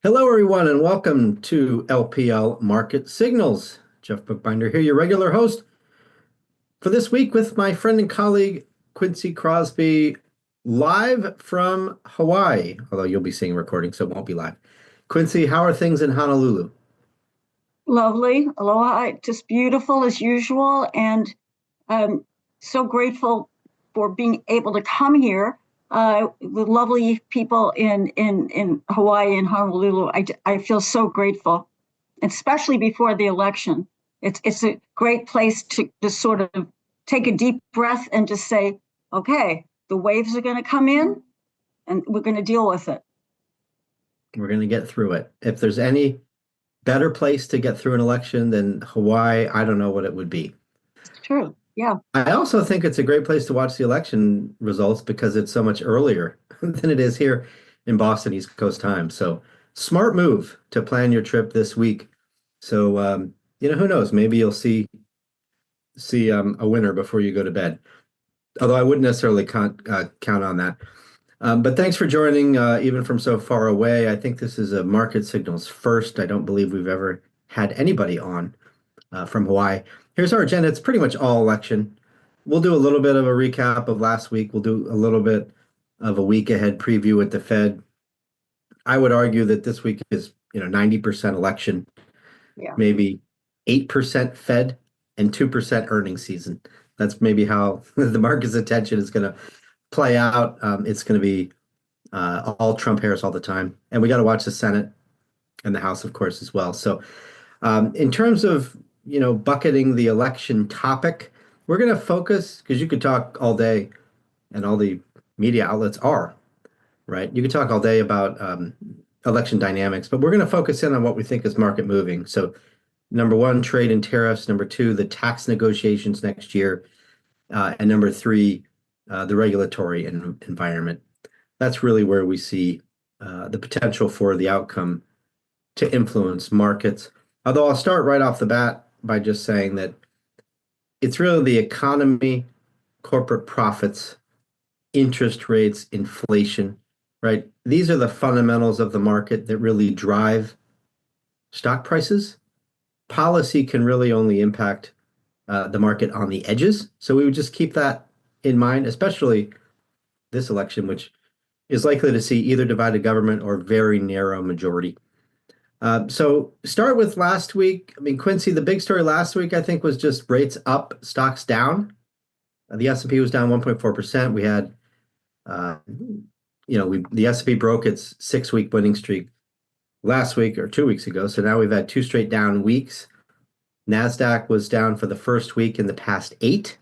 Hello, everyone, and welcome to LPL Market Signals. Jeff Bookbinder here, your regular host for this week with my friend and colleague Quincy Krosby, live from Hawaii, although you'll be seeing a recording, so it won't be live. Quincy, how are things in Honolulu? Lovely. Aloha. Just beautiful as usual. And I'm so grateful for being able to come here with lovely people in Hawaii and Honolulu. I feel so grateful, especially before the election. It's a great place to just sort of take a deep breath and just say, okay, the waves are going to come in and we're going to deal with it. We're going to get through it. If there's any better place to get through an election than Hawaii, I don't know what it would be. It's true. Yeah. I also think it's a great place to watch the election results because it's so much earlier than it is here in Boston, East Coast time. So smart move to plan your trip this week. So who knows? Maybe you'll see a winner before you go to bed. Although I wouldn't necessarily count on that. But thanks for joining, even from so far away. I think this is a Market Signals first. I don't believe we've ever had anybody on from Hawaii. Here's our agenda. It's pretty much all election. We'll do a little bit of a recap of last week. We'll do a little bit of a week ahead preview with the Fed. I would argue that this week is, 90% election, Yeah. maybe 8% Fed and 2% earnings season. That's maybe how the market's attention is going to play out. It's going to be all Trump hairs all the time. And we got to watch the Senate and the House, of course, as well. So in terms of, bucketing the election topic, we're going to focus because you could talk all day and all the media outlets are, right? You could talk all day about election dynamics, but we're going to focus in on what we think is market moving. So number one, trade and tariffs. Number two, the tax negotiations next year. And number three, the regulatory environment. That's really where we see the potential for the outcome to influence markets. Although I'll start right off the bat by just saying that it's really the economy, corporate profits, interest rates, inflation, right? These are the fundamentals of the market that really drive stock prices. Policy can really only impact the market on the edges. So we would just keep that in mind, especially this election, which is likely to see either divided government or very narrow majority. So start with last week. I mean, Quincy, the big story last week, I think, was just rates up, stocks down. The S&P was down 1.4%. We had, the S&P broke its 6-week winning streak last week or 2 weeks ago. So now we've had 2 straight down weeks. NASDAQ was down for the first week in the past 8,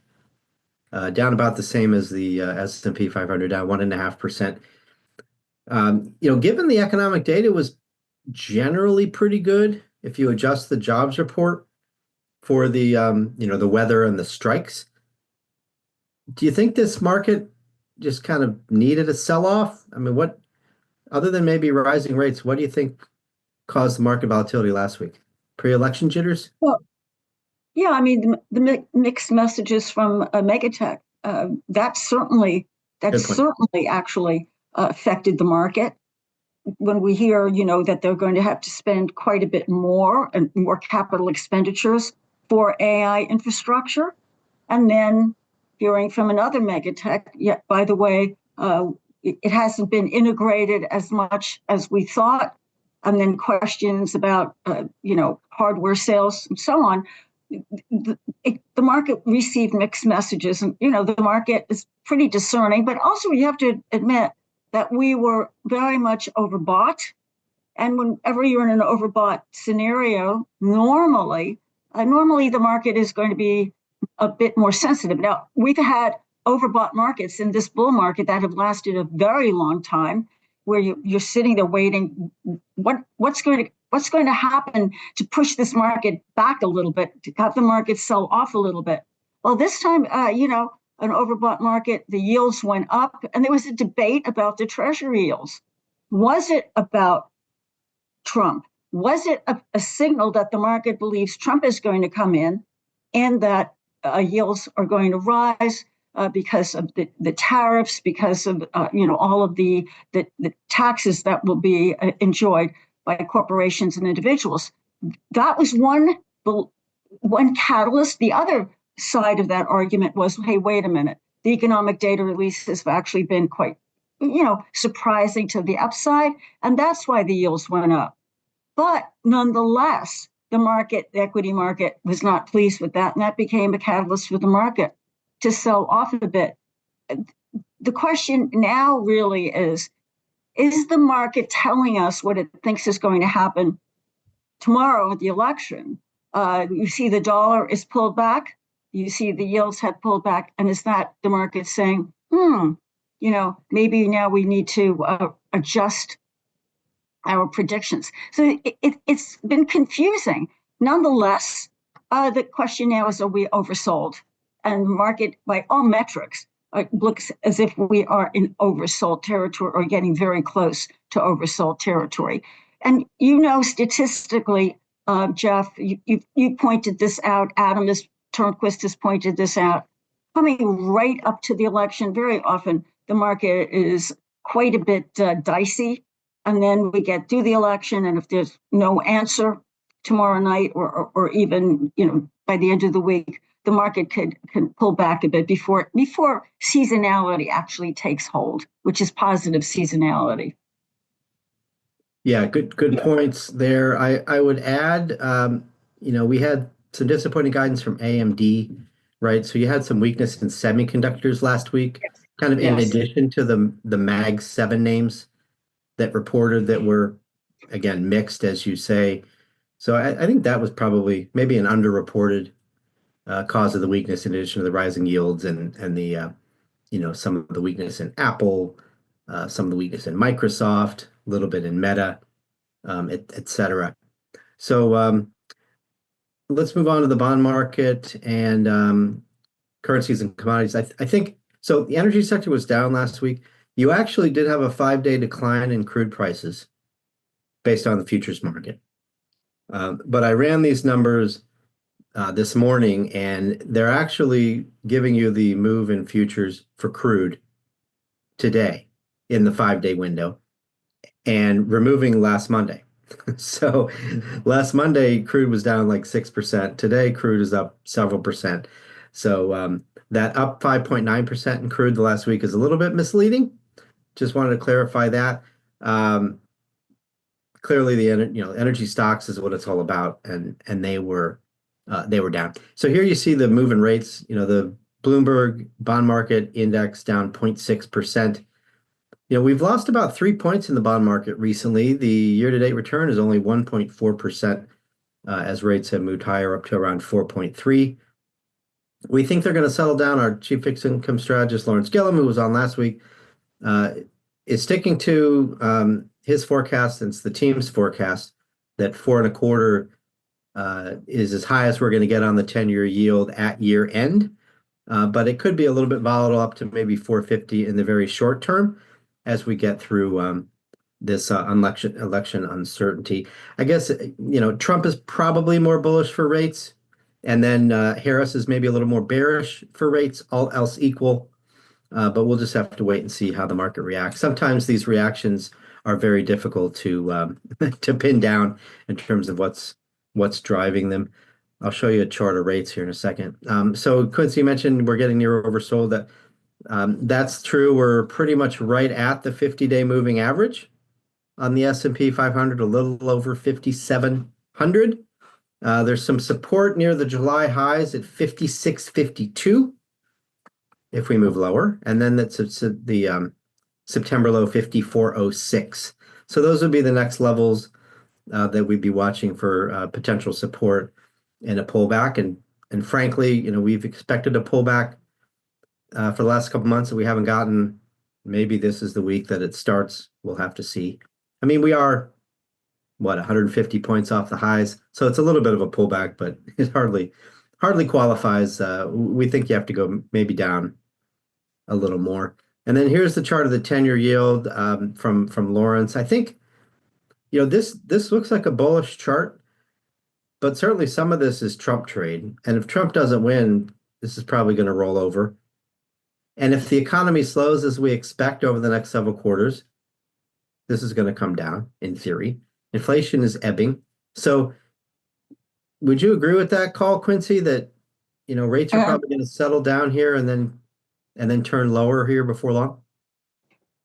down about the same as the S&P 500, down 1.5%. Given the economic data was generally pretty good, if you adjust the jobs report for the the weather and the strikes, do you think this market just kind of needed a sell-off? I mean, what other than maybe rising rates, what do you think caused the market volatility last week? Pre-election jitters? Well, yeah, I mean the mixed messages from Megatech that Good point. certainly actually affected the market. When we hear, that they're going to have to spend quite a bit more and more capital expenditures for AI infrastructure, and then hearing from another Megatech, yet by the way, it hasn't been integrated as much as we thought, and then questions about hardware sales and so on. The market received mixed messages, and the market is pretty discerning, but also you have to admit that we were very much overbought. And whenever you're in an overbought scenario, normally the market is going to be a bit more sensitive. Now, we've had overbought markets in this bull market that have lasted a very long time, where you're sitting there waiting, what's going to happen to push this market back a little bit, to have the market sell off a little bit. Well, this time, an overbought market, the yields went up, and there was a debate about the treasury yields. Was it about Trump? Was it a signal that the market believes Trump is going to come in and that yields are going to rise because of the tariffs, because of all of the taxes that will be enjoyed by corporations and individuals. That was one catalyst. The other side of that argument was, hey, wait a minute. The economic data releases have actually been quite, surprising to the upside, and that's why the yields went up. But nonetheless, the equity market was not pleased with that, and that became a catalyst for the market to sell off a bit. The question now really is the market telling us what it thinks is going to happen tomorrow at the election? You see the dollar is pulled back, you see the yields have pulled back, and is that the market saying, maybe now we need to adjust our predictions? So it's been confusing. Nonetheless, the question now is, are we oversold? And the market, by all metrics, looks as if we are in oversold territory or getting very close to oversold territory. And statistically, Jeff, you pointed this out. Adam Turnquist has pointed this out. Coming right up to the election, very often the market is quite a bit dicey. And then we get through the election, and if there's no answer tomorrow night or even by the end of the week, the market can pull back a bit before seasonality actually takes hold, which is positive seasonality. Yeah, good points there. I would add, we had some disappointing guidance from AMD, right? So you had some weakness in semiconductors last week, kind of in addition to the Mag 7 names that reported that were, again, mixed, as you say. So I think that was probably maybe an underreported cause of the weakness, in addition to the rising yields and the some of the weakness in Apple, some of the weakness in Microsoft, a little bit in Meta, et cetera. So let's move on to the bond market and currencies and commodities. I think so. The energy sector was down last week. You actually did have a 5-day decline in crude prices based on the futures market. But I ran these numbers this morning, and they're actually giving you the move in futures for crude today in the 5-day window and removing last Monday. So last Monday, crude was down like 6%. Today, crude is up several percent. So that up 5.9% in crude the last week is a little bit misleading. Just wanted to clarify that. Clearly, the energy stocks is what it's all about, and they were down. So here you see the move in rates. The Bloomberg bond market index down 0.6%. We've lost about 3 points in the bond market recently. The year-to-date return is only 1.4%, as rates have moved higher up to around 4.3. We think they're going to settle down. Our chief fixed income strategist, Lawrence Gillum, who was on last week, is sticking to his forecast, and it's the team's forecast, that 4.25 is as high as we're going to get on the 10-year yield at year end. But it could be a little bit volatile up to maybe 4.50 in the very short term as we get through this election uncertainty. I guess, Trump is probably more bullish for rates, and then Harris is maybe a little more bearish for rates, all else equal. But we'll just have to wait and see how the market reacts. Sometimes these reactions are very difficult to to pin down in terms of what's driving them. I'll show you a chart of rates here in a second. So Quincy mentioned we're getting near oversold. That's true. We're pretty much right at the 50-day moving average on the S&P 500, a little over 5,700. There's some support near the July highs at 56.52 if we move lower, and then that's the September low 54.06. So those would be the next levels that we'd be watching for potential support and a pullback. And frankly, we've expected a pullback for the last couple months that we haven't gotten. Maybe this is the week that it starts. We'll have to see. I mean, we are 150 points off the highs, so it's a little bit of a pullback, but it hardly qualifies. We think you have to go maybe down a little more. And then here's the chart of the 10-year yield from Lawrence. I think this looks like a bullish chart, but certainly some of this is Trump trade. And if Trump doesn't win, this is probably going to roll over. And if the economy slows as we expect over the next several quarters, this is going to come down in theory. Inflation is ebbing. So would you agree with that call, Quincy, that rates are Uh, probably going to settle down here and then turn lower here before long?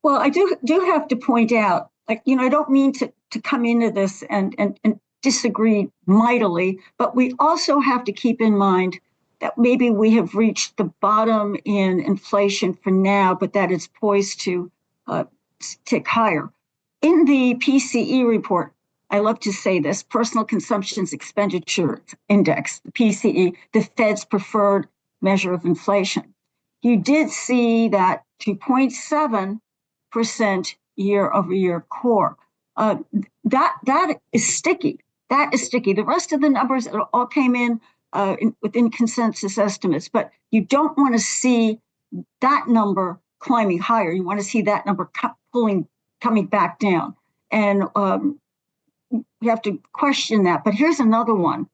well, I do have to point out, like, I don't mean to come into this and disagree mightily, but we also have to keep in mind that maybe we have reached the bottom in inflation for now, but that it's poised to uh, tick higher. In the PCE report, I love to say this: personal consumption's expenditure index, the PCE, the Fed's preferred measure of inflation. You did see that 2.7% year over year core. Uh, that is sticky. That is sticky. The rest of the numbers all came in, within consensus estimates, but you don't want to see that number climbing higher. You want to see that number coming back down, and we have to question that. But here's another one.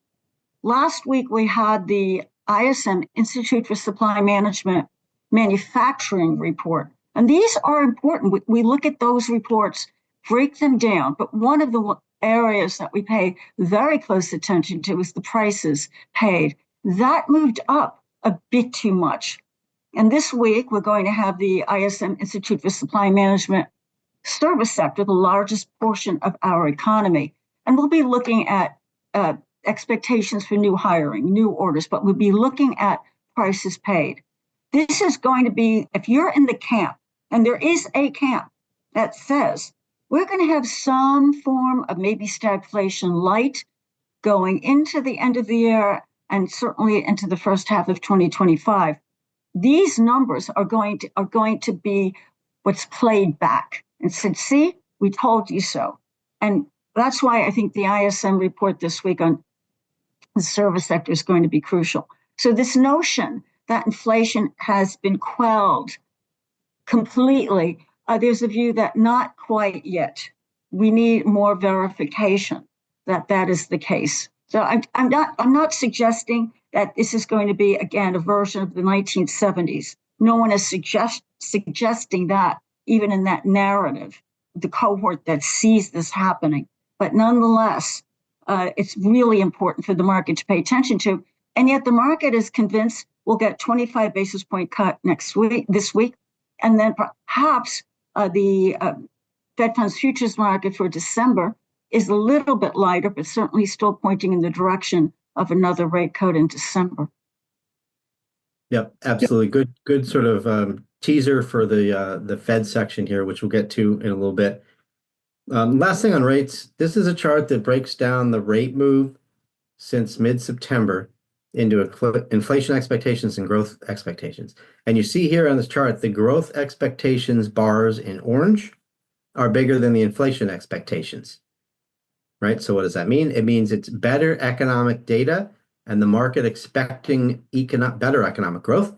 Last week we had the ISM Institute for Supply Management manufacturing report. And these are important. We look at those reports, break them down. But one of the areas that we pay very close attention to is the prices paid. That moved up a bit too much. And this week, we're going to have the ISM Institute for Supply Management service sector, the largest portion of our economy. And we'll be looking at expectations for new hiring, new orders, but we'll be looking at prices paid. This is going to be, if you're in the camp, and there is a camp that says we're going to have some form of maybe stagflation light going into the end of the year and certainly into the first half of 2025. These numbers are going to be what's played back and said, see, we told you so. And that's why I think the ISM report this week on the service sector is going to be crucial. So this notion that inflation has been quelled completely, there's a view that not quite yet. We need more verification that that is the case. So I'm not suggesting that this is going to be, again, a version of the 1970s. No one is suggesting that, even in that narrative, the cohort that sees this happening. But nonetheless, it's really important for the market to pay attention to. And yet the market is convinced we'll get 25 basis point cut this week, and then perhaps the Fed funds futures market for December is a little bit lighter, but certainly still pointing in the direction of another rate cut in December. Yep, absolutely. Good sort of teaser for the Fed section here, which we'll get to in a little bit. Last thing on rates, this is a chart that breaks down the rate move since mid-September into inflation expectations and growth expectations. And you see here on this chart, the growth expectations bars in orange are bigger than the inflation expectations, right? So what does that mean? It means it's better economic data and the market expecting better economic growth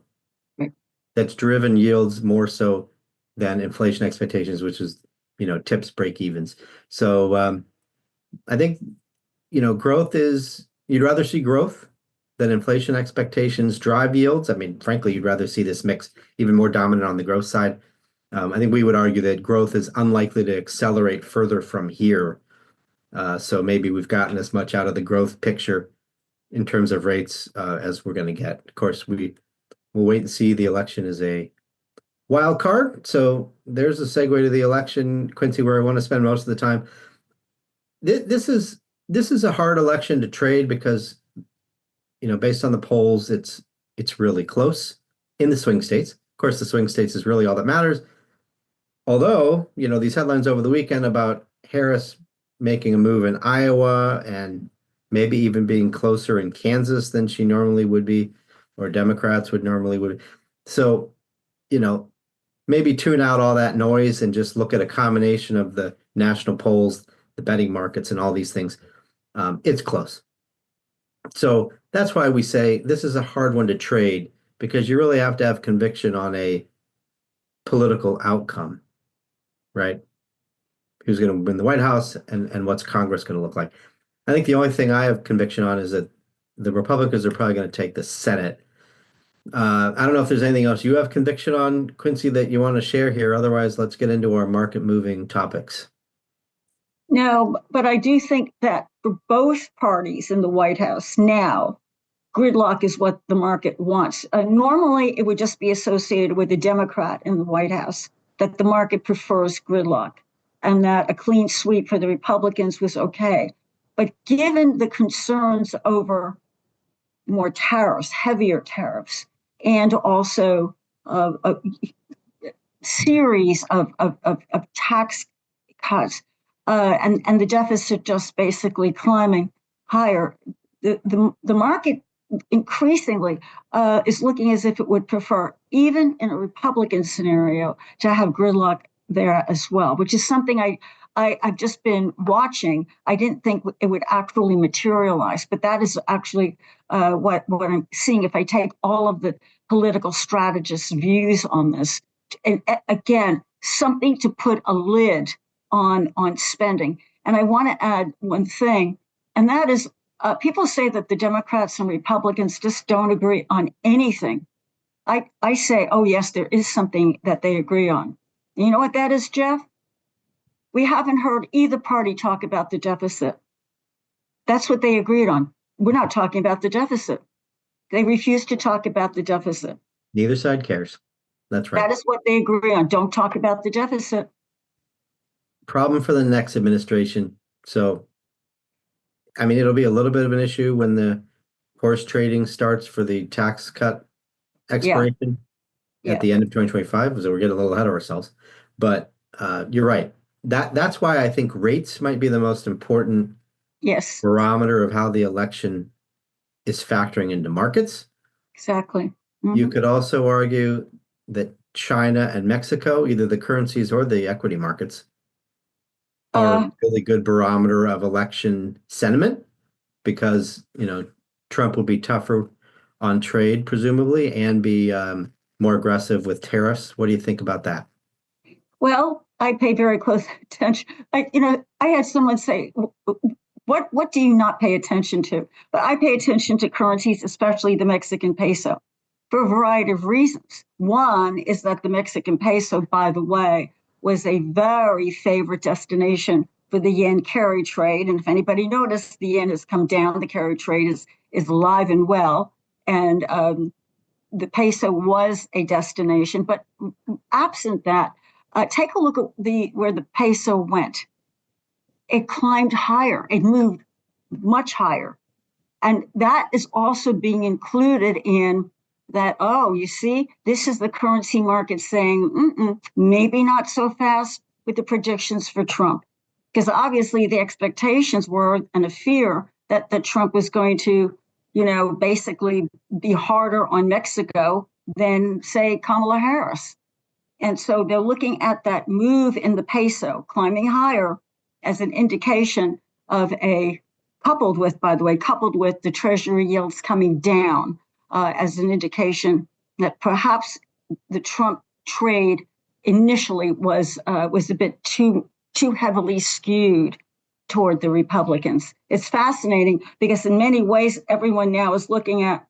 that's driven yields more so than inflation expectations, which is, tips break evens. So I think, growth is, you'd rather see growth than inflation expectations drive yields. I mean, frankly, you'd rather see this mix even more dominant on the growth side. I think we would argue that growth is unlikely to accelerate further from here. So maybe we've gotten as much out of the growth picture in terms of rates as we're going to get. Of course, we'll wait and see. The election is a wild card. So there's a segue to the election, Quincy, where I want to spend most of the time. This is a hard election to trade because, based on the polls, it's really close in the swing states. Of course, the swing states is really all that matters. Although, these headlines over the weekend about Harris making a move in Iowa and maybe even being closer in Kansas than she normally would be, or Democrats would normally would. So, maybe tune out all that noise and just look at a combination of the national polls, the betting markets, and all these things. It's close. So that's why we say this is a hard one to trade, because you really have to have conviction on a political outcome, right? Who's going to win the White House and what's Congress going to look like? I think the only thing I have conviction on is that the Republicans are probably going to take the Senate. I don't know if there's anything else you have conviction on, Quincy, that you want to share here. Otherwise, let's get into our market moving topics. No, but I do think that for both parties in the White House now, gridlock is what the market wants. Normally, it would just be associated with a Democrat in the White House, that the market prefers gridlock and that a clean sweep for the Republicans was okay. But given the concerns over more tariffs, heavier tariffs, and also a series of tax cuts, and the deficit just basically climbing higher, the market increasingly is looking as if it would prefer, even in a Republican scenario, to have gridlock there as well, which is something I've just been watching. I didn't think it would actually materialize, but that is actually what I'm seeing if I take all of the political strategists' views on this. And again, something to put a lid on spending. And I want to add one thing, and that is people say that the Democrats and Republicans just don't agree on anything. I say, oh, yes, there is something that they agree on. You know what that is, Jeff? We haven't heard either party talk about the deficit. That's what they agreed on. We're not talking about the deficit. They refuse to talk about the deficit. Neither side cares. That's right. That is what they agree on. Don't talk about the deficit. Problem for the next administration. So, I mean, it'll be a little bit of an issue when the horse trading starts for the tax cut Yeah, expiration at yeah, the end of 2025. So we're getting a little ahead of ourselves. But you're right. That's why I think rates might be the most important yes, barometer of how the election is factoring into markets. exactly. You Mhm. could also argue that China and Mexico, either the currencies or the equity markets, are a Uh, really good barometer of election sentiment because, Trump will be tougher on trade, presumably, and be more aggressive with tariffs. What do you think about that? well, I pay very close attention. I had someone say, what do you not pay attention to? But I pay attention to currencies, especially the Mexican peso, for a variety of reasons. One is that the Mexican peso, by the way, was a very favorite destination for the yen carry trade. And if anybody noticed, the yen has come down. The carry trade is alive and well. And the peso was a destination. But absent that, take a look at where the peso went. It climbed higher. It moved much higher. And that is also being included in that, oh, you see, this is the currency market saying, maybe not so fast with the predictions for Trump. Because obviously the expectations were and a fear that Trump was going to, basically be harder on Mexico than, say, Kamala Harris. And so they're looking at that move in the peso climbing higher as an indication of coupled with the treasury yields coming down as an indication that perhaps the Trump trade initially was a bit too heavily skewed toward the Republicans. It's fascinating because in many ways everyone now is looking at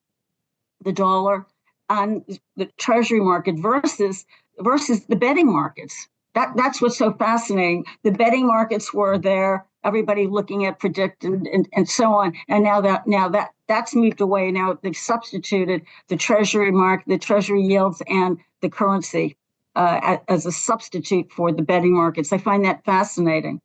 the dollar on the treasury market versus the betting markets. That's what's so fascinating. The betting markets were there, everybody looking at predict and so on. And now that's moved away. Now they've substituted the treasury market, the treasury yields, and the currency as a substitute for the betting markets. I find that fascinating.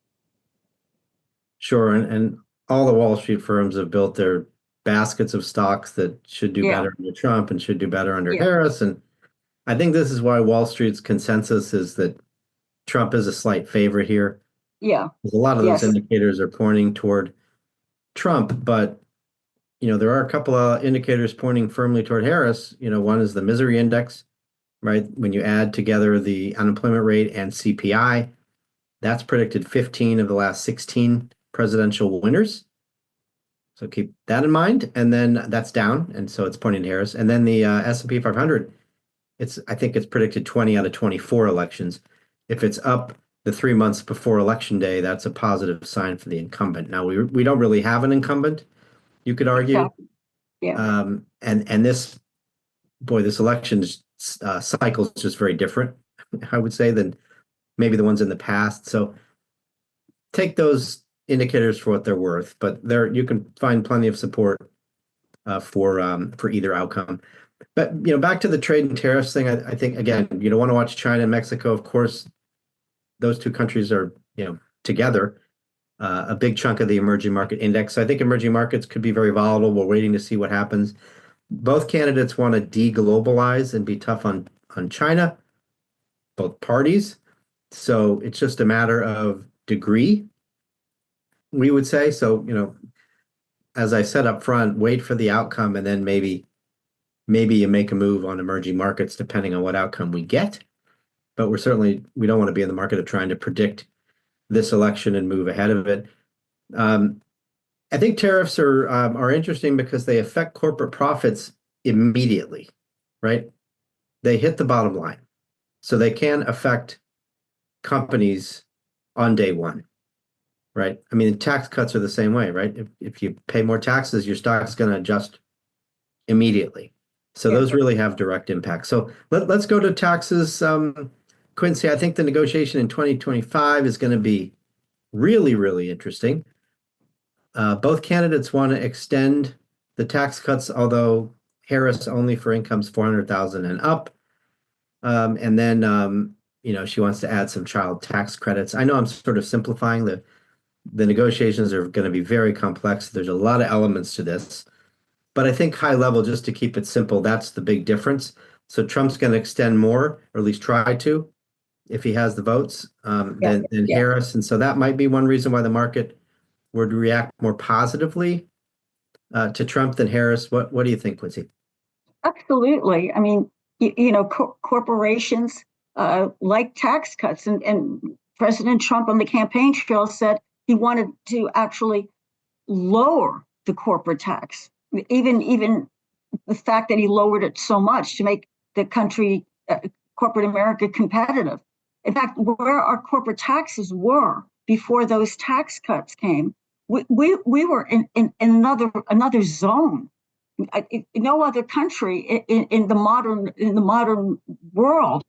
Sure, and all the Wall Street firms have built their baskets of stocks that should do Yeah, better under Trump and should do better under yeah, Harris. And I think this is why Wall Street's consensus is that Trump is a slight favorite here. yeah, A lot of those yes, indicators are pointing toward Trump, but there are a couple of indicators pointing firmly toward Harris. One is the misery index, right? When you add together the unemployment rate and CPI, that's predicted 15 of the last 16 presidential winners. So keep that in mind. And then that's down, and so it's pointing to Harris. And then the S&P 500, I think it's predicted 20 out of 24 elections. If it's up the 3 months before election day, that's a positive sign for the incumbent. Now we don't really have an incumbent, you could argue. exactly. Yeah, And this election cycle is just very different, I would say, than maybe the ones in the past. So take those indicators for what they're worth, but there you can find plenty of support for either outcome. But back to the trade and tariffs thing, I think again, you don't want to watch China and Mexico. Of course, those two countries are together a big chunk of the emerging market index. So I think emerging markets could be very volatile. We're waiting to see what happens. Both candidates want to de-globalize and be tough on China, both parties. So it's just a matter of degree, we would say. So, as I said up front, wait for the outcome and then maybe you make a move on emerging markets depending on what outcome we get. But we don't want to be in the market of trying to predict this election and move ahead of it. I think tariffs are interesting because they affect corporate profits immediately, right? They hit the bottom line. So they can affect companies on day one, right? I mean, tax cuts are the same way, right? If you pay more taxes, your stock's going to adjust immediately. So those really have direct impact. So let's go to taxes. Quincy, I think the negotiation in 2025 is going to be really, really interesting. Both candidates want to extend the tax cuts, although Harris only for incomes 400,000 and up. And then, she wants to add some child tax credits. I know I'm sort of simplifying the negotiations are going to be very complex. There's a lot of elements to this, but I think high level, just to keep it simple, that's the big difference. So Trump's going to extend more, or at least try to, if he has the votes, than Harris. And so that might be one reason why the market would react more positively to Trump than Harris. What do you think, Quincy? Absolutely. I mean, corporations like tax cuts, and President Trump on the campaign trail said he wanted to actually lower the corporate tax. Even the fact that he lowered it so much to make the country, corporate America, competitive. In fact, where our corporate taxes were before those tax cuts came, we were in another zone. No other country in the modern world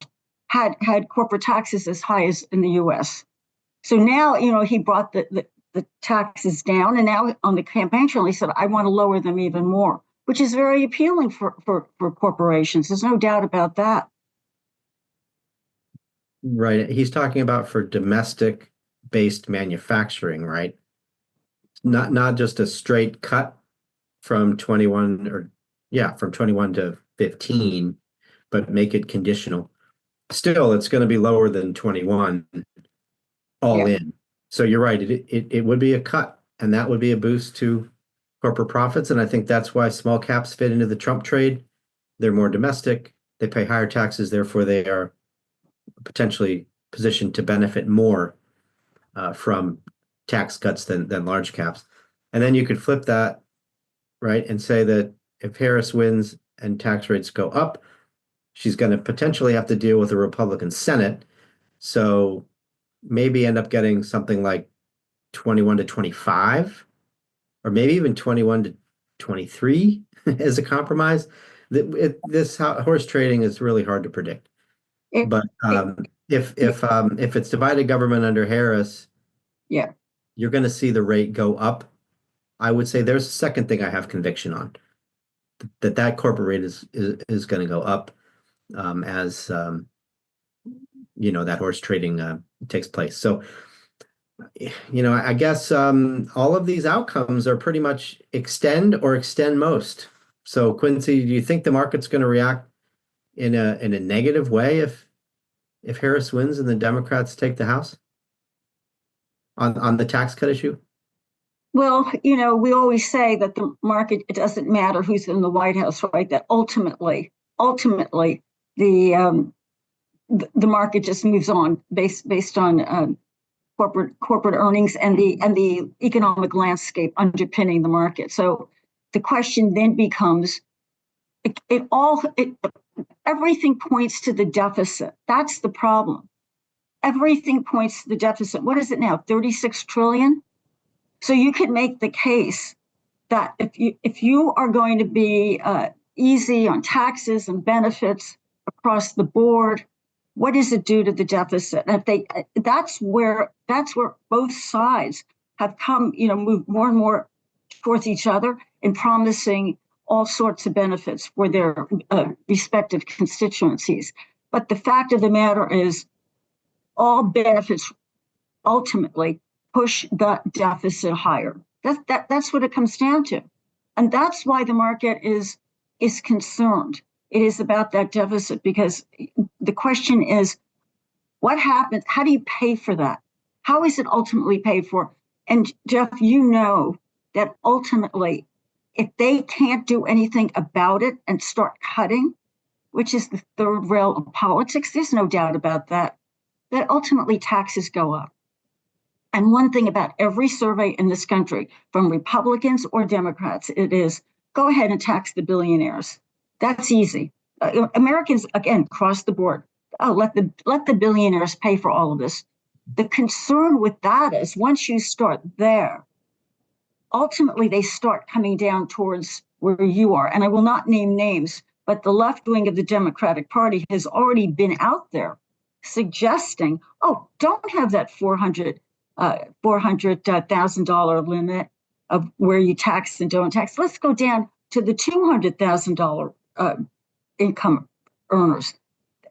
had corporate taxes as high as in the U.S. So now, he brought the taxes down, and now on the campaign trail he said, I want to lower them even more, which is very appealing for corporations. There's no doubt about that. Right. He's talking about for domestic based manufacturing, right? Not just a straight cut from 21 from 21 to 15, but make it conditional. Still, it's going to be lower than 21 all in. So you're right. It would be a cut, and that would be a boost to corporate profits. And I think that's why small caps fit into the Trump trade. They're more domestic. They pay higher taxes. Therefore, they are potentially positioned to benefit more from tax cuts than large caps. And then you could flip that, right, and say that if Harris wins and tax rates go up, she's going to potentially have to deal with a Republican Senate. So maybe end up getting something like 21 to 25, or maybe even 21 to 23 as a compromise. This horse trading is really hard to predict. But if it's divided government under Harris, you're going to see the rate go up. I would say there's a second thing I have conviction on, that corporate rate is going to go up as that horse trading takes place. So I guess all of these outcomes are pretty much extend or extend most. So Quincy, do you think the market's going to react in a negative way if Harris wins and the Democrats take the House on the tax cut issue? Well, we always say that the market, it doesn't matter who's in the White House, right? That ultimately, the market just moves on based on corporate earnings and the economic landscape underpinning the market. So the question then becomes, everything points to the deficit. That's the problem. Everything points to the deficit. What is it now? 36 trillion. So you could make the case that if you are going to be easy on taxes and benefits across the board, what does it do to the deficit? And if that's where both sides have come, move more and more towards each other in promising all sorts of benefits for their respective constituencies. But the fact of the matter is, all benefits ultimately push the deficit higher. That's what it comes down to, and that's why the market is concerned. It is about that deficit, because the question is, what happens? How do you pay for that? How is it ultimately paid for? And Jeff, that ultimately, if they can't do anything about it and start cutting, which is the third rail of politics, there's no doubt about that ultimately taxes go up. And one thing about every survey in this country, from Republicans or Democrats, it is, go ahead and tax the billionaires. That's easy. Americans, again, across the board, let the billionaires pay for all of this. The concern with that is, once you start there, ultimately they start coming down towards where you are. And I will not name names, but the left wing of the Democratic Party has already been out there suggesting, don't have that $400,000 limit of where you tax and don't tax. Let's go down to the $200,000 income earners.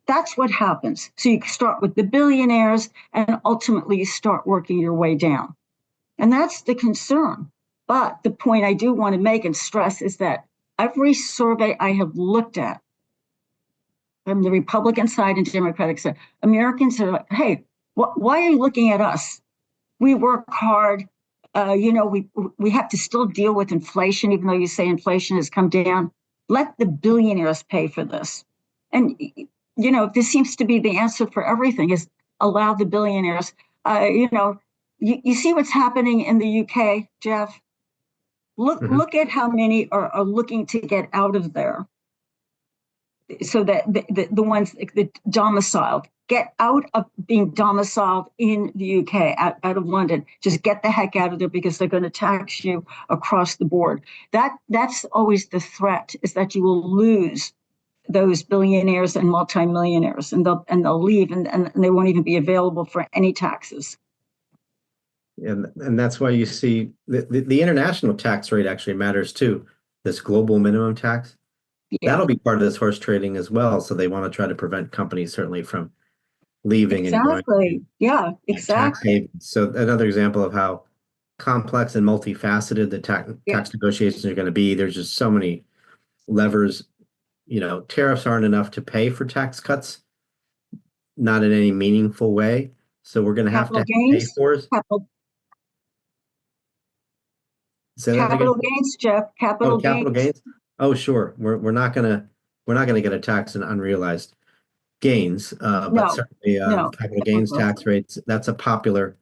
That's what happens. So you start with the billionaires, and ultimately you start working your way down. And that's the concern. But the point I do want to make and stress is that every survey I have looked at, from the Republican side and Democratic side, Americans are like, hey, why are you looking at us? We work hard. We have to still deal with inflation, even though you say inflation has come down. Let the billionaires pay for this. And, this seems to be the answer for everything, is allow the billionaires. You see what's happening in the UK, Jeff? Look at how many are looking to get out of there. So that the ones that domiciled, get out of being domiciled in the UK, out of London. Just get the heck out of there, because they're going to tax you across the board. That's always the threat, is that you will lose those billionaires and multimillionaires, and they'll leave, and they won't even be available for any taxes. And that's why you see the international tax rate actually matters too. This global minimum tax. Yeah. That'll be part of this horse trading as well. So they want to try to prevent companies certainly from leaving and going to tax havens. So another example of how complex and multifaceted the tax negotiations are going to be. There's just so many levers. Tariffs aren't enough to pay for tax cuts, not in any meaningful way. So we're going to have to pay for it. Capital gains, Jeff. Capital gains. Oh, sure. We're not gonna get a tax on unrealized gains, but certainly capital gains tax rates. That's a popular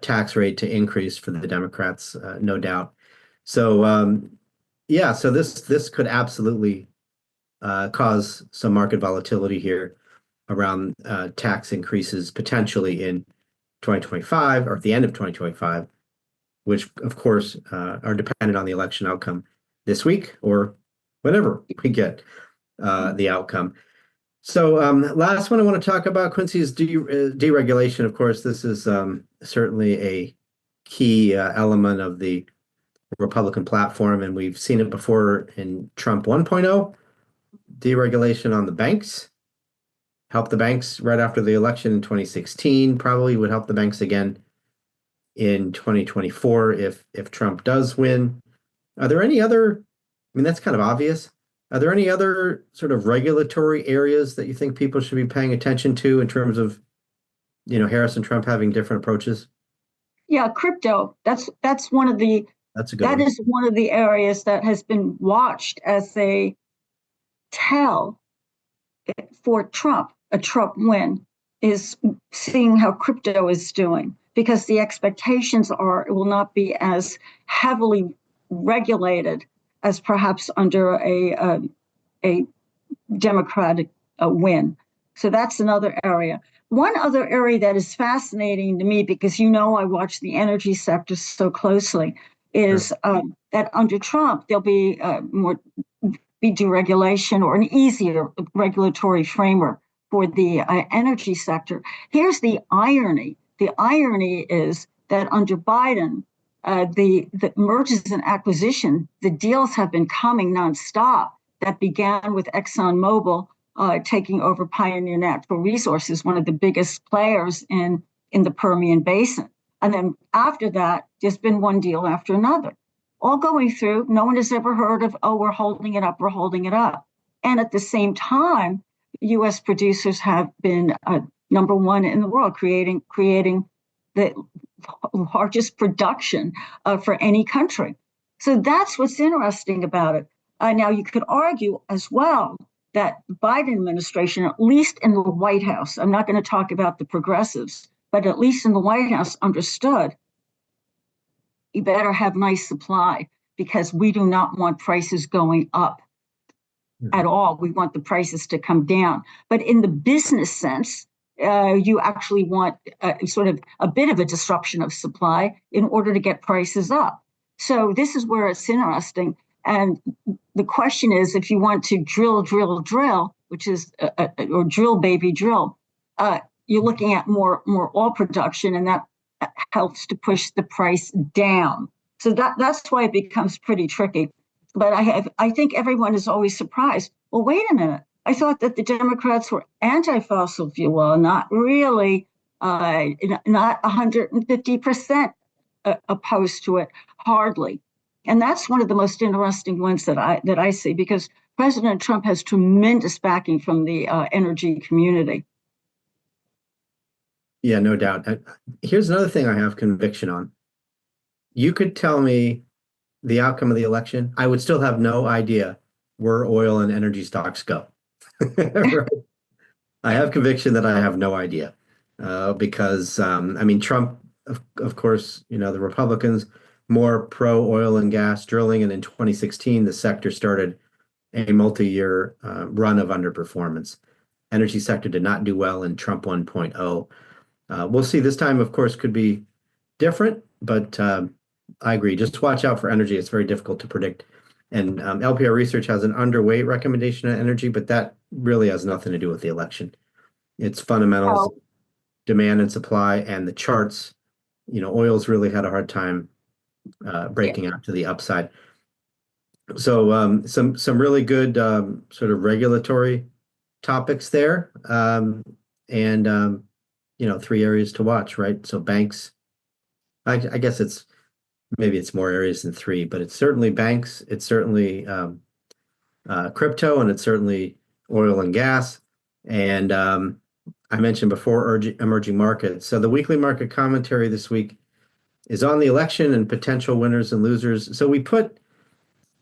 tax rate to increase for the Democrats, no doubt. So so this could absolutely cause some market volatility here around tax increases potentially in 2025 or at the end of 2025. Which, of course, are dependent on the election outcome this week or whenever we get the outcome. So last one I want to talk about, Quincy, is deregulation. Of course, this is certainly a key element of the Republican platform, and we've seen it before in Trump 1.0, deregulation on the banks. Helped the banks right after the election in 2016, probably would help the banks again in 2024 if Trump does win. Are there any other, that's kind of obvious. Are there any other sort of regulatory areas that you think people should be paying attention to in terms of, Harris and Trump having different approaches? Yeah, crypto. That's one of the that is one of the areas that has been watched as a tell for Trump, a Trump win, is seeing how crypto is doing. Because the expectations are it will not be as heavily regulated as perhaps under a Democratic win. So that's another area. One other area that is fascinating to me, because I watch the energy sector so closely, is that under Trump there'll be more deregulation or an easier regulatory framework for the energy sector. Here's the irony. The irony is that under Biden, the mergers and acquisition, the deals have been coming nonstop. That began with ExxonMobil taking over Pioneer Natural Resources, one of the biggest players in the Permian Basin. And then after that, there's been one deal after another, all going through. No one has ever heard of, oh, we're holding it up, we're holding it up. And at the same time, U.S. producers have been number one in the world, creating the largest production for any country. So that's what's interesting about it. Now, you could argue as well that the Biden administration, at least in the White House, I'm not going to talk about the progressives, but at least in the White House, understood you better have nice supply because we do not want prices going up at all. We want the prices to come down. But in the business sense, you actually want sort of a bit of a disruption of supply in order to get prices up. So this is where it's interesting. And the question is, if you want to drill, which is, or drill, baby, drill, you're looking at more oil production, and that helps to push the price down. So that's why it becomes pretty tricky. But I think everyone is always surprised. Well, wait a minute. I thought that the Democrats were anti-fossil fuel, not really, not 150% opposed to it, hardly. And that's one of the most interesting ones that I see, because President Trump has tremendous backing from the energy community. Yeah, no doubt. Here's another thing I have conviction on. You could tell me the outcome of the election, I would still have no idea where oil and energy stocks go. Right? I have conviction that I have no idea because, I mean, Trump, of course, you know, the Republicans, more pro oil and gas drilling. And in 2016, the sector started a multi-year run of underperformance. Energy sector did not do well in Trump 1.0. We'll see. This time, of course, could be different, but I agree. Just watch out for energy. It's very difficult to predict. And LPL Research has an underweight recommendation on energy, but that really has nothing to do with the election. It's fundamentals, demand and supply, and the charts. You know, oil's really had a hard time breaking out to the upside. So some really good sort of regulatory topics there, and you know, 3 areas to watch, right? So banks. I guess maybe it's more areas than 3, but it's certainly banks. It's certainly crypto, and it's certainly oil and gas. And I mentioned before emerging markets. So the weekly market commentary this week is on the election and potential winners and losers. So we put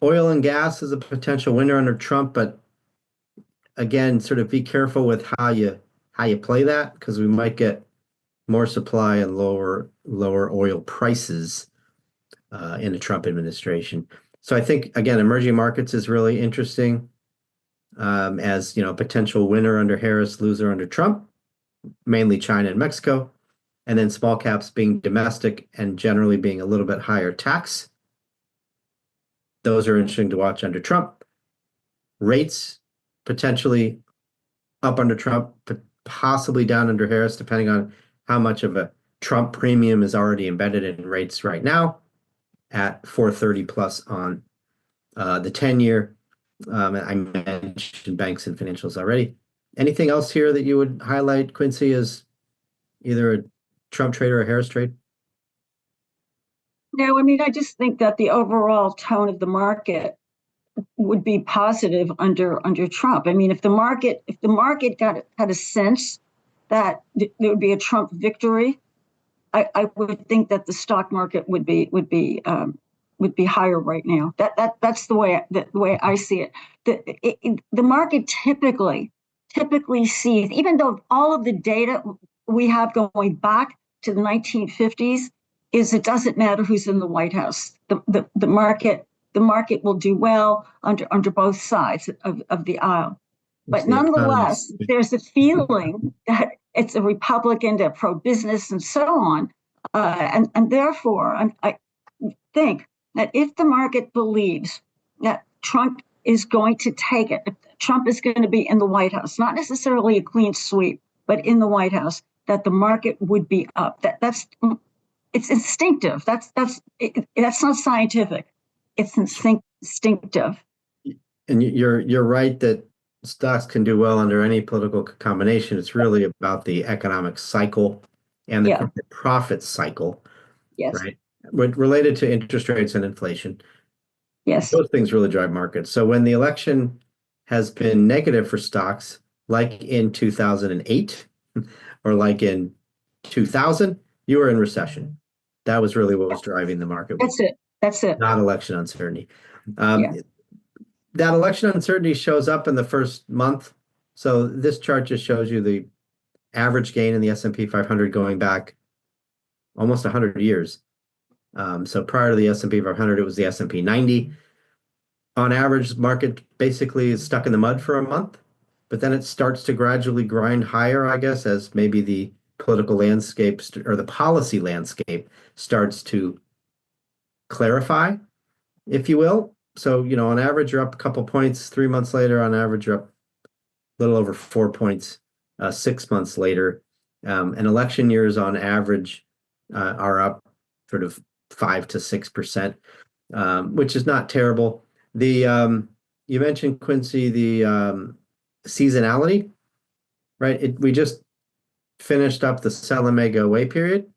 oil and gas as a potential winner under Trump, but again, sort of be careful with how you play that, because we might get more supply and lower oil prices in the Trump administration. So I think, again, emerging markets is really interesting as, you know, potential winner under Harris, loser under Trump, mainly China and Mexico, and then small caps being domestic and generally being a little bit higher tax. Those are interesting to watch under Trump. Rates potentially up under Trump, but possibly down under Harris, depending on how much of a Trump premium is already embedded in rates right now at 430 plus on the 10-year. I mentioned banks and financials already. Anything else here that you would highlight, Quincy, as either a Trump trade or a Harris trade? No, I mean, I just think that the overall tone of the market would be positive under Trump. I mean, if the market had a sense that there would be a Trump victory, I would think that the stock market would be higher right now. That's the way I see it. The market typically sees, even though all of the data we have going back to the 1950s is it doesn't matter who's in the White House. The market will do well under both sides of the aisle. But nonetheless, there's a feeling that it's a Republican, they're pro-business and so on. And therefore, I think that if the market believes that Trump is going to take it, if Trump is going to be in the White House, not necessarily a clean sweep, but in the White House, that the market would be up. It's instinctive. That's not scientific. It's instinctive. And you're right that stocks can do well under any political combination. It's really about the economic cycle and the Yeah. corporate profit cycle, Yes. right? Related to interest rates and inflation. Yes. Those things really drive markets. So when the election has been negative for stocks, like in 2008 or like in 2000, you were in recession. That was really what was driving the market, was That's it. That's it. not election uncertainty. Yeah. That election uncertainty shows up in the first month. So this chart just shows you the average gain in the S&P 500 going back almost 100 years. So prior to the S&P 500, it was the S&P 90. On average, the market basically is stuck in the mud for a month, but then it starts to gradually grind higher, I guess, as maybe the political landscape or the policy landscape starts to clarify, if you will. So, on average, you're up a couple points. 3 months later, on average, you're up a little over 4 points. 6 months later, and election years on average are up sort of 5 to 6%, which is not terrible. You mentioned, Quincy, the seasonality, right? We just finished up the sell and may go away period,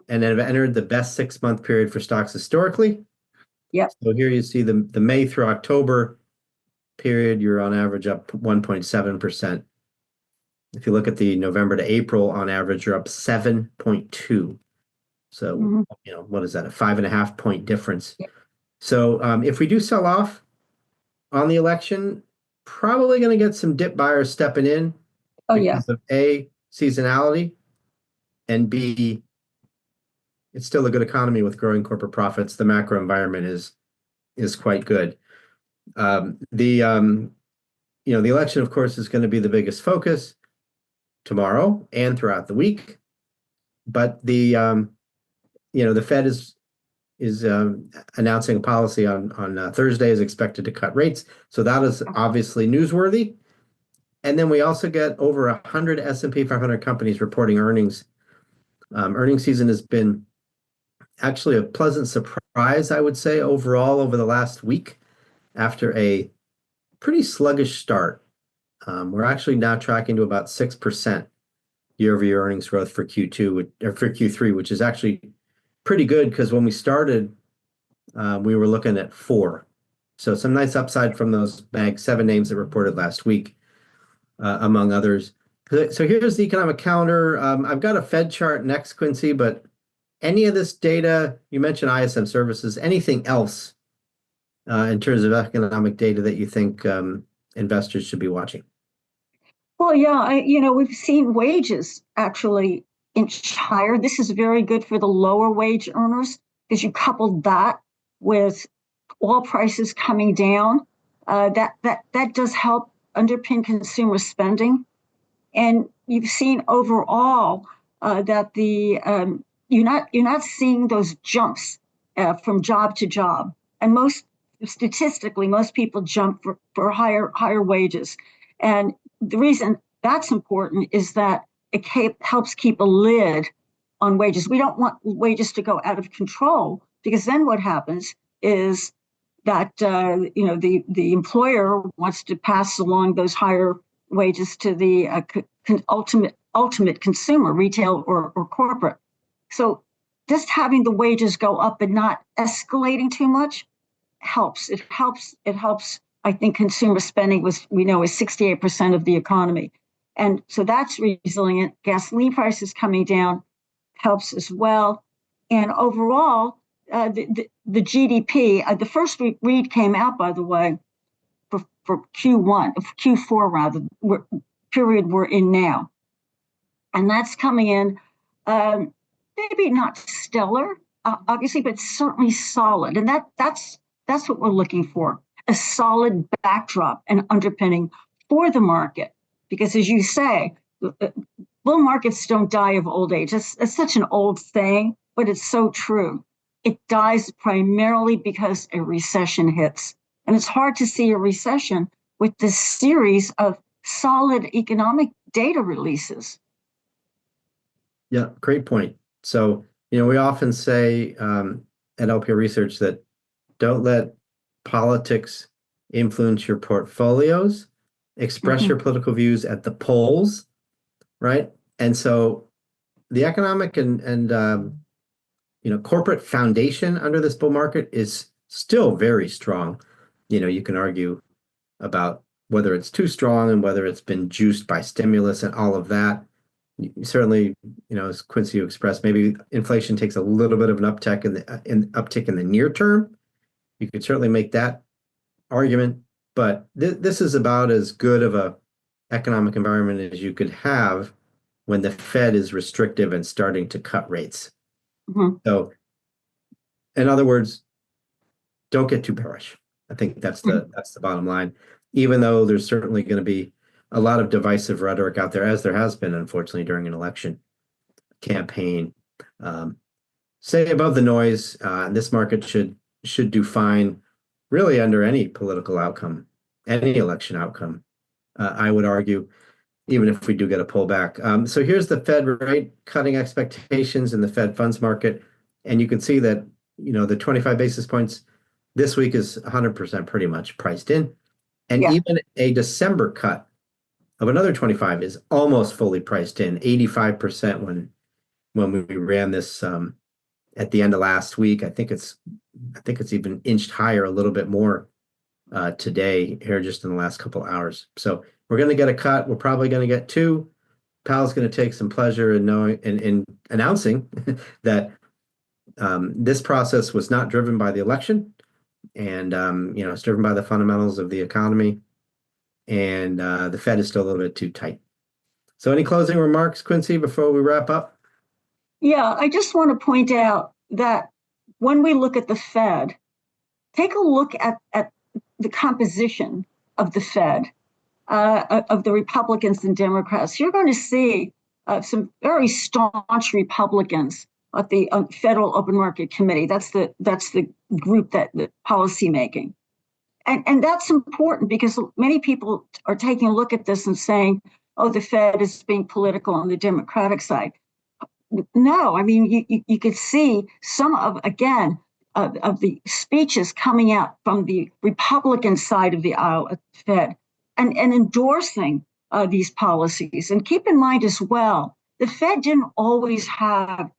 and then have entered the best 6 month period for stocks historically. Yep. So here you see the May through October period, you're on average up 1.7%. If you look at the November to April, on average, you're up 7.2. So, what is that? A 5.5 point difference. Yep. So if we do sell off on the election, probably going to get some dip buyers stepping in because of A, seasonality, and B, it's still a good economy with growing corporate profits. The macro environment is quite good. The election, of course, is going to be the biggest focus tomorrow and throughout the week. But the Fed is announcing a policy on Thursday, is expected to cut rates. So that is obviously newsworthy. And then we also get over 100 S&P 500 companies reporting earnings. Earnings season has been actually a pleasant surprise, I would say, overall over the last week after a pretty sluggish start. We're actually now tracking to about 6% year-over-year earnings growth for Q2 or for Q3, which is actually pretty good because when we started, we were looking at 4. So some nice upside from those Mag 7 names that reported last week, among others. So here's the economic calendar. I've got a Fed chart next, Quincy, but any of this data, you mentioned ISM services, anything else in terms of economic data that you think investors should be watching? Well, yeah, we've seen wages actually inch higher. This is very good for the lower wage earners because you coupled that with oil prices coming down. That does help underpin consumer spending, and you've seen overall that you're not seeing those jumps from job to job, and statistically most people jump for higher wages, and the reason that's important is that it helps keep a lid on wages. We don't want wages to go out of control because then what happens is that the employer wants to pass along those higher wages to the ultimate consumer, retail or corporate. So just having the wages go up and not escalating too much helps. It helps. I think consumer spending is 68% of the economy. And so that's resilient. Gasoline prices coming down helps as well. And overall, the GDP, the first read came out, by the way, for Q4 rather, period we're in now. And that's coming in, maybe not stellar, obviously, but certainly solid. And that's what we're looking for, a solid backdrop and underpinning for the market. Because as you say, bull markets don't die of old age. It's such an old saying, but it's so true. It dies primarily because a recession hits. And it's hard to see a recession with this series of solid economic data releases. Yeah, great point. So, we often say at LPL Research that don't let politics influence your portfolios. Express your political views at the polls, right? And so the economic and corporate foundation under this bull market is still very strong. You can argue about whether it's too strong and whether it's been juiced by stimulus and all of that. Certainly, as Quincy expressed, maybe inflation takes a little bit of an uptick in the near term. You could certainly make that argument, but this is about as good of a economic environment as you could have when the Fed is restrictive and starting to cut rates. So, in other words, don't get too bearish. I think that's the bottom line. Even though there's certainly going to be a lot of divisive rhetoric out there, as there has been, unfortunately, during an election campaign. Stay above the noise. This market should do fine, really, under any political outcome, any election outcome. I would argue, even if we do get a pullback. So here's the Fed rate cutting expectations in the Fed funds market, and you can see that the 25 basis points this week is 100% pretty much priced in, and even a December cut of another 25 is almost fully priced in, 85% when we ran this at the end of last week. I think it's even inched higher a little bit more today here just in the last couple of hours. So we're going to get a cut. We're probably going to get two. Powell's going to take some pleasure in announcing that this process was not driven by the election, and it's driven by the fundamentals of the economy, and the Fed is still a little bit too tight. So any closing remarks, Quincy, before we wrap up? Yeah, I just want to point out that when we look at the Fed, take a look at the composition of the Fed, of the Republicans and Democrats. You're going to see some very staunch Republicans at the Federal Open Market Committee. That's the group that the policy making. And that's important because many people are taking a look at this and saying, oh, the Fed is being political on the Democratic side. No, I mean, you could see some of the speeches coming out from the Republican side of the aisle at the Fed and endorsing these policies. And keep in mind as well, the Fed didn't always have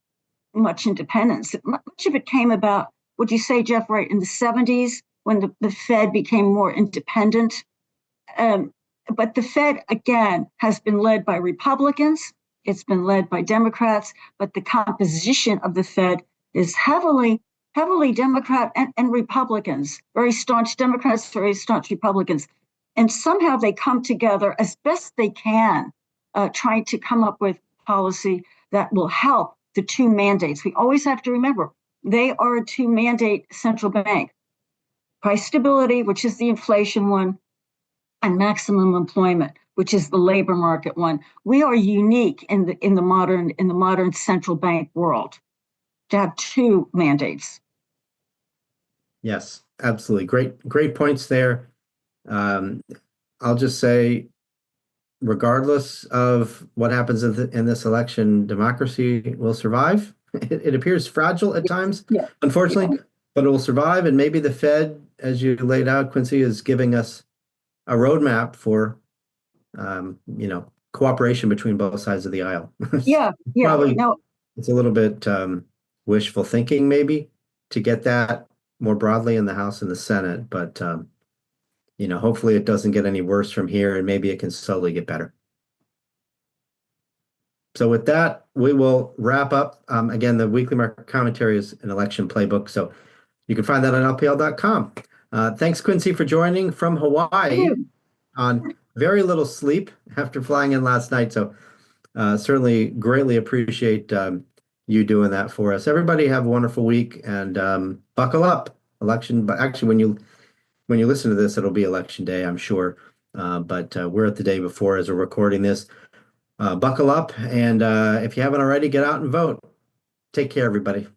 much independence. Much of it came about, would you say, Jeff, right, in the 70s when the Fed became more independent. But the Fed, again, has been led by Republicans. It's been led by Democrats, but the composition of the Fed is heavily Democrat and Republicans, very staunch Democrats, very staunch Republicans. And somehow they come together as best they can, trying to come up with policy that will help the two mandates. We always have to remember, they are a two mandate central bank. Price stability, which is the inflation one, and maximum employment, which is the labor market one. We are unique in the modern central bank world to have two mandates. Yes, absolutely. Great points there. I'll just say, regardless of what happens in this election, democracy will survive. It appears fragile at times, unfortunately, but it will survive. And maybe the Fed, as you laid out, Quincy, is giving us a roadmap for, cooperation between both sides of the aisle. Probably, it's a little bit wishful thinking, maybe, to get that more broadly in the House and the Senate. But, hopefully it doesn't get any worse from here, and maybe it can slowly get better. So with that, we will wrap up. Again, the weekly market commentary is an election playbook, so you can find that on LPL.com. Thanks, Quincy, for joining from Hawaii on very little sleep after flying in last night. So certainly greatly appreciate you doing that for us. Everybody have a wonderful week, and buckle up. Election, but actually when you listen to this, it'll be election day, I'm sure. But we're at the day before as we're recording this. Buckle up, and if you haven't already, get out and vote. Take care, everybody.